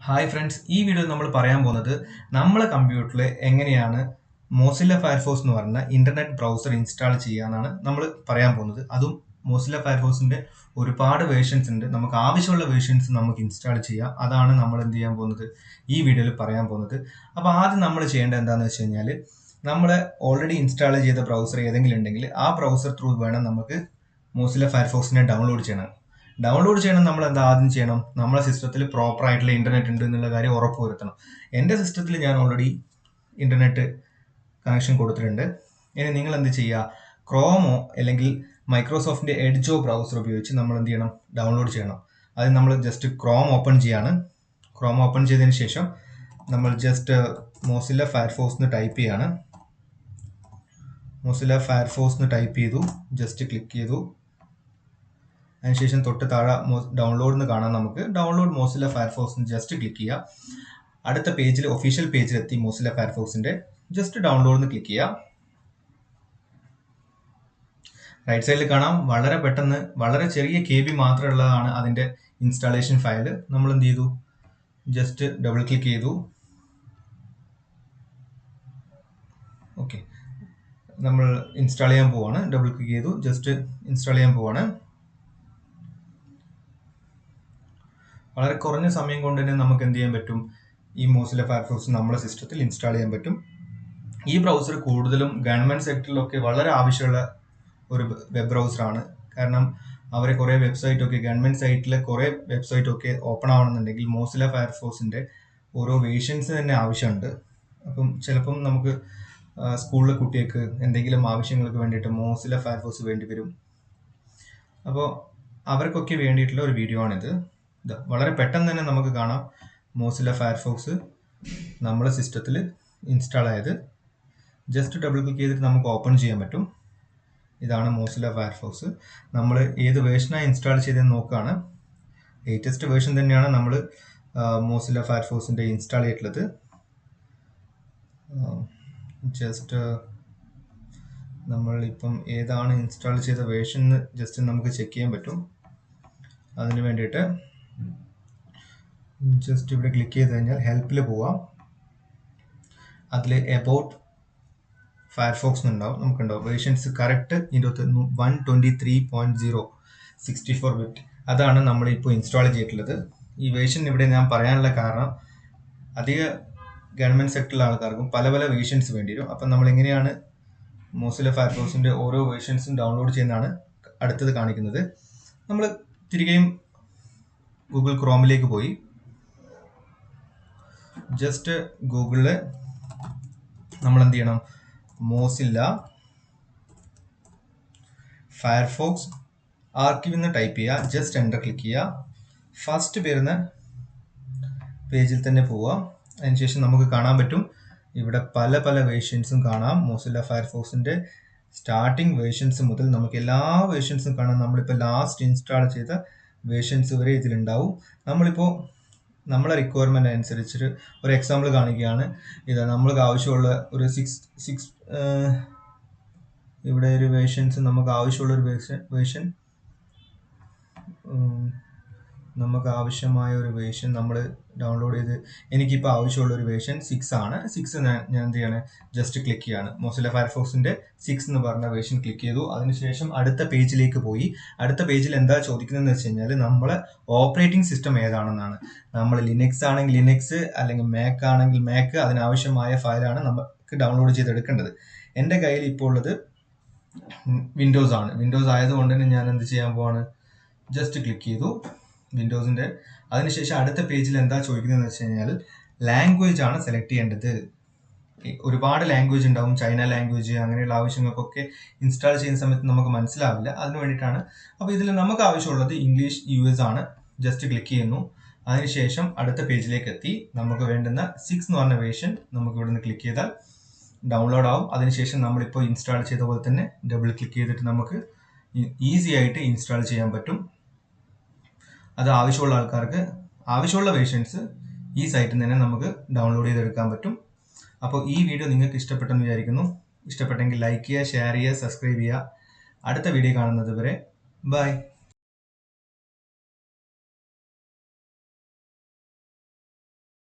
Hi friends, ഈ വീഡിയോയിൽ നമ്മൾ പറയാൻ പോകുന്നത് നമ്മളെ കമ്പ്യൂട്ടറിൽ എങ്ങനെയാണ് മോസില്ല ഫയർഫോക്സ് എന്ന് പറഞ്ഞ ഇന്റർനെറ്റ് ബ്രൗസർ ഇൻസ്റ്റാൾ ചെയ്യാന്നാണ് നമ്മൾ പറയാൻ പോകുന്നത്. അതും മോസില്ല ഫയർഫോക്സിന്റെ ഒരുപാട് വേർഷൻസ് ഉണ്ട്. നമുക്ക് ആവശ്യമുള്ള വേർഷൻസ് നമുക്ക് ഇൻസ്റ്റാൾ ചെയ്യാം. അതാണ് നമ്മൾ എന്ത് ചെയ്യാൻ പോകുന്നത്, ഈ വീഡിയോയിൽ പറയാൻ പോകുന്നത്. അപ്പോൾ ആദ്യം നമ്മൾ ചെയ്യേണ്ടത് എന്താണെന്ന് വെച്ച് കഴിഞ്ഞാൽ, നമ്മൾ ഓൾറെഡി ഇൻസ്റ്റാൾ ചെയ്ത ബ്രൗസർ ഏതെങ്കിലും ഉണ്ടെങ്കിൽ ആ ബ്രൗസർ ത്രൂ വേണം നമുക്ക് മോസില്ല ഫയർഫോക്സിനെ ഡൗൺലോഡ് ചെയ്യണം. നമ്മൾ എന്താ ആദ്യം ചെയ്യണം, നമ്മളെ സിസ്റ്റത്തിൽ പ്രോപ്പർ ആയിട്ടുള്ള ഇന്റർനെറ്റ് ഉണ്ട് എന്നുള്ള കാര്യം ഉറപ്പുവരുത്തണം. എൻ്റെ സിസ്റ്റത്തിൽ ഞാൻ ഓൾറെഡി ഇന്റർനെറ്റ് കണക്ഷൻ കൊടുത്തിട്ടുണ്ട്. ഇനി നിങ്ങൾ എന്ത് ചെയ്യുക, ക്രോമോ അല്ലെങ്കിൽ മൈക്രോസോഫ്റ്റിന്റെ എഡ്ജോ ബ്രൗസർ ഉപയോഗിച്ച് നമ്മൾ എന്ത് ചെയ്യണം, ഡൗൺലോഡ് ചെയ്യണം. അത് നമ്മൾ ജസ്റ്റ് ക്രോം ഓപ്പൺ ചെയ്യാണ്. ക്രോം ഓപ്പൺ ചെയ്തതിന് ശേഷം നമ്മൾ ജസ്റ്റ് മോസില്ല ഫയർഫോക്സ് എന്ന് ടൈപ്പ് ചെയ്യാണ്. മോസില്ല ഫയർഫോക്സ് എന്ന് ടൈപ്പ് ചെയ്തു, ജസ്റ്റ് ക്ലിക്ക് ചെയ്തു. അതിനുശേഷം തൊട്ട് താഴെ ഡൗൺലോഡ് എന്ന് കാണാം. നമുക്ക് download Mozilla Firefox just click ചെയ്യുക. അടുത്ത പേജിൽ, ഒഫീഷ്യൽ പേജിൽ എത്തി മോസില്ല ഫയർഫോക്സിന്റെ. ജസ്റ്റ് ഡൗൺലോഡ് എന്ന് ക്ലിക്ക് ചെയ്യുക. റൈറ്റ് സൈഡിൽ കാണാം, വളരെ പെട്ടെന്ന്, വളരെ ചെറിയ KB മാത്രമുള്ളതാണ് അതിന്റെ ഇൻസ്റ്റാളേഷൻ ഫയൽ. നമ്മൾ എന്ത് ചെയ്തു, ജസ്റ്റ് ഡബിൾ ക്ലിക്ക് ചെയ്തു. ഓക്കെ, നമ്മൾ ഇൻസ്റ്റാൾ ചെയ്യാൻ പോവാണ്. ഡബിൾ ക്ലിക്ക് ചെയ്തു, ജസ്റ്റ് ഇൻസ്റ്റാൾ ചെയ്യാൻ പോവാണ്. വളരെ കുറഞ്ഞ സമയം കൊണ്ട് തന്നെ നമുക്ക് എന്ത് ചെയ്യാൻ പറ്റും, ഈ മോസില്ല ഫയർഫോക്സ് നമ്മുടെ സിസ്റ്റത്തിൽ ഇൻസ്റ്റാൾ ചെയ്യാൻ പറ്റും. ഈ ബ്രൗസർ കൂടുതലും ഗവൺമെന്റ് സെക്ടറിലൊക്കെ വളരെ ആവശ്യമുള്ള ഒരു വെബ് ബ്രൗസറാണ്. കാരണം അവരെ കുറേ വെബ്സൈറ്റൊക്കെ, ഗവൺമെന്റ് സൈറ്റിലെ കുറേ വെബ്സൈറ്റൊക്കെ ഓപ്പൺ ആവണമെന്നുണ്ടെങ്കിൽ മോസില്ല ഫയർഫോക്സിന്റെ ഓരോ വേർഷൻസ് തന്നെ ആവശ്യമുണ്ട്. അപ്പം ചിലപ്പം നമുക്ക് സ്കൂളിലെ കുട്ടികൾക്ക് എന്തെങ്കിലും ആവശ്യങ്ങൾക്ക് വേണ്ടിയിട്ട് മോസില്ല ഫയർഫോക്സ് വേണ്ടി വരും. അപ്പോൾ അവർക്കൊക്കെ വേണ്ടിയിട്ടുള്ള ഒരു വീഡിയോ ആണിത്. വളരെ പെട്ടെന്ന് തന്നെ നമുക്ക് കാണാം മോസില്ല ഫയർഫോക്സ് നമ്മുടെ സിസ്റ്റത്തിൽ ഇൻസ്റ്റാൾ ആയത്. ജസ്റ്റ് ഡബിൾ ക്ലിക്ക് ചെയ്തിട്ട് നമുക്ക് ഓപ്പൺ ചെയ്യാൻ പറ്റും. ഇതാണ് മോസില്ല ഫയർഫോക്സ്. നമ്മൾ ഏത് വേർഷനാണ് ഇൻസ്റ്റാൾ ചെയ്തതെന്ന് നോക്കുകയാണ്. ലേറ്റസ്റ്റ് വേർഷൻ തന്നെയാണ് നമ്മൾ മോസില്ല ഫയർഫോക്സിൻ്റെ ഇൻസ്റ്റാൾ ചെയ്തിട്ടുള്ളത്. ജസ്റ്റ് നമ്മളിപ്പം ഏതാണ് ഇൻസ്റ്റാൾ ചെയ്ത വേർഷൻ എന്ന് ജസ്റ്റ് നമുക്ക് ചെക്ക് ചെയ്യാൻ പറ്റും. അതിന് വേണ്ടിയിട്ട് ജസ്റ്റ് ഇവിടെ ക്ലിക്ക് ചെയ്ത് കഴിഞ്ഞാൽ ഹെൽപ്പിൽ പോവാം. അതിൽ എബൌട്ട് ഫയർഫോക്സ് ഉണ്ടാവും, നമുക്കുണ്ടാവും വേർഷൻസ് കറക്റ്റ് 123.0 64 ബിറ്റ്. അതാണ് നമ്മളിപ്പോൾ ഇൻസ്റ്റാൾ ചെയ്തിട്ടുള്ളത്. ഈ വേർഷൻ ഇവിടെ ഞാൻ പറയാനുള്ള കാരണം, അധിക ഗവൺമെൻറ് സെക്ടറിലെ ആൾക്കാർക്കും പല പല വേർഷൻസ് വേണ്ടി വരും. അപ്പം നമ്മൾ എങ്ങനെയാണ് മോസില്ല ഫയർഫോക്സിൻ്റെ ഓരോ വേർഷൻസും ഡൗൺലോഡ് ചെയ്യുന്നതാണ് അടുത്തത് കാണിക്കുന്നത്. നമ്മൾ തിരികെയും ഗൂഗിൾ ക്രോമിലേക്ക് പോയി ജസ്റ്റ് ഗൂഗിളിൽ നമ്മൾ എന്ത് ചെയ്യണം, മോസില്ല ഫയർഫോക്സ് ആർക്കൈവ് എന്ന് ടൈപ്പ് ചെയ്യുക. ജസ്റ്റ് എൻ്റർ ക്ലിക്ക് ചെയ്യുക. ഫസ്റ്റ് വരുന്ന പേജിൽ തന്നെ പോവുക. അതിനുശേഷം നമുക്ക് കാണാൻ പറ്റും ഇവിടെ പല പല വേർഷൻസും കാണാം. മോസില്ല ഫയർഫോക്സിൻ്റെ സ്റ്റാർട്ടിങ് വേർഷൻസ് മുതൽ നമുക്ക് എല്ലാ വേർഷൻസും കാണാം. നമ്മളിപ്പോൾ ലാസ്റ്റ് ഇൻസ്റ്റാൾ ചെയ്ത വേർഷൻസ് വരെ ഇതിലുണ്ടാവും. നമ്മളിപ്പോൾ നമ്മളെ റിക്വയർമെൻ്റ് അനുസരിച്ചിട്ട് ഒരു എക്സാമ്പിൾ കാണിക്കുകയാണ്. ഇത് നമ്മൾക്ക് ആവശ്യമുള്ള ഒരു സിക്സ് ഇവിടെ ഒരു വേർഷൻസ്, നമുക്ക് ആവശ്യമുള്ള ഒരു വേർഷൻ നമുക്ക് ആവശ്യമായ ഒരു വേർഷൻ നമ്മൾ ഡൗൺലോഡ് ചെയ്ത്, എനിക്കിപ്പോൾ ആവശ്യമുള്ള ഒരു വേർഷൻ 6 ആണ്. 6 ഞാൻ എന്ത് ചെയ്യാണ്, ജസ്റ്റ് ക്ലിക്ക് ചെയ്യാണ്. മോസില്ല ഫയർഫോക്സിൻ്റെ 6 എന്ന് പറഞ്ഞ വേർഷൻ ക്ലിക്ക് ചെയ്തു. അതിനുശേഷം അടുത്ത പേജിലേക്ക് പോയി. അടുത്ത പേജിൽ എന്താ ചോദിക്കുന്നതെന്ന് വെച്ച് കഴിഞ്ഞാൽ, നമ്മളെ ഓപ്പറേറ്റിംഗ് സിസ്റ്റം ഏതാണെന്നാണ്. നമ്മൾ ലിനക്സ് ആണെങ്കിൽ ലിനക്സ്, അല്ലെങ്കിൽ മാക് ആണെങ്കിൽ മാക്, അതിനാവശ്യമായ ഫയലാണ് നമുക്ക് ഡൗൺലോഡ് ചെയ്തെടുക്കേണ്ടത്. എൻ്റെ കയ്യിൽ ഇപ്പോൾ ഉള്ളത് വിൻഡോസ് ആണ്. വിൻഡോസ് ആയതുകൊണ്ട് തന്നെ ഞാൻ എന്ത് ചെയ്യാൻ പോവാണ്, ജസ്റ്റ് ക്ലിക്ക് ചെയ്തു വിൻഡോസിൻ്റെ. അതിനുശേഷം അടുത്ത പേജിൽ എന്താ ചോദിക്കുന്നതെന്ന് വെച്ച് കഴിഞ്ഞാൽ, ലാംഗ്വേജ് ആണ് സെലക്ട് ചെയ്യേണ്ടത്. ഒരുപാട് ലാംഗ്വേജ് ഉണ്ടാവും, ചൈന ലാംഗ്വേജ്, അങ്ങനെയുള്ള ആവശ്യങ്ങൾക്കൊക്കെ ഇൻസ്റ്റാൾ ചെയ്യുന്ന സമയത്ത് നമുക്ക് മനസ്സിലാവില്ല. അതിന് വേണ്ടിയിട്ടാണ്. അപ്പോൾ ഇതിൽ നമുക്ക് ആവശ്യമുള്ളത് ഇംഗ്ലീഷ് US ആണ്. ജസ്റ്റ് ക്ലിക്ക് ചെയ്യുന്നു. അതിനുശേഷം അടുത്ത പേജിലേക്ക് എത്തി. നമുക്ക് വേണ്ടുന്ന 6 എന്ന് പറഞ്ഞ വേർഷൻ നമുക്ക് ഇവിടെ നിന്ന് ക്ലിക്ക് ചെയ്താൽ ഡൗൺലോഡ് ആവും. അതിനുശേഷം നമ്മളിപ്പോൾ ഇൻസ്റ്റാൾ ചെയ്ത പോലെ തന്നെ ഡബിൾ ക്ലിക്ക് ചെയ്തിട്ട് നമുക്ക് ഈസി ആയിട്ട് ഇൻസ്റ്റാൾ ചെയ്യാൻ പറ്റും. അത് ആവശ്യമുള്ള ആൾക്കാർക്ക് ആവശ്യമുള്ള വേർഷൻസ് ഈ സൈറ്റിൽ നിന്ന് തന്നെ നമുക്ക് ഡൗൺലോഡ് ചെയ്തെടുക്കാൻ പറ്റും. അപ്പോൾ ഈ വീഡിയോ നിങ്ങൾക്ക് ഇഷ്ടപ്പെട്ടെന്ന് വിചാരിക്കുന്നു. ഇഷ്ടപ്പെട്ടെങ്കിൽ ലൈക്ക് ചെയ്യുക, ഷെയർ ചെയ്യുക, സബ്സ്ക്രൈബ് ചെയ്യുക. അടുത്ത വീഡിയോ കാണുന്നത് വരെ ബൈ.